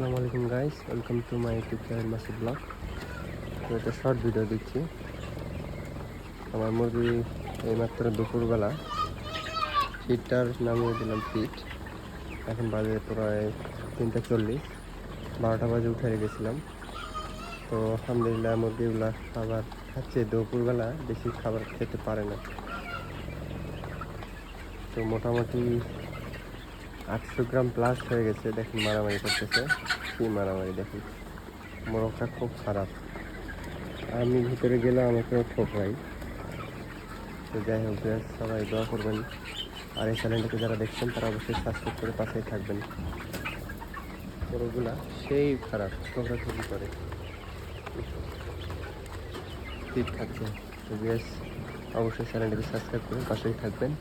আসসালামু আলাইকুম guys, welcome to my YouTube channel Masud blog. তো এটা শর্ট ভিডিও দিচ্ছি। আমার মুরগি এইমাত্র দুপুরবেলা ফিডটার নামিয়ে দিলাম ফিড। এখন বাজে প্রায় 3:40, 12টা বাজে উঠে গেছিলাম। তো আলহামদুলিল্লাহ মুরগিগুলা খাবার খাচ্ছে। দুপুরবেলা বেশি খাবার খেতে পারে না। তো মোটামুটি 800 গ্রাম প্লাস হয়ে গেছে। দেখেন মারামারি করতেছে, কি মারামারি দেখেন। মোরগটা খুব খারাপ, আমি ভিতরে গেলে আমাকেও ঠোকরাই। তো যাই হোক, সবাই দোয়া করবেন। আর এই চ্যানেলটাকে যারা দেখছেন তারা অবশ্যই সাবস্ক্রাইব করে পাশেই থাকবেন। মোরগগুলা সেই খারাপ, ঠোকরাঠুকি করে, ফিট খাচ্ছে। তো গ্যাস অবশ্যই চ্যানেলটাকে সাবস্ক্রাইব করে পাশেই থাকবেন।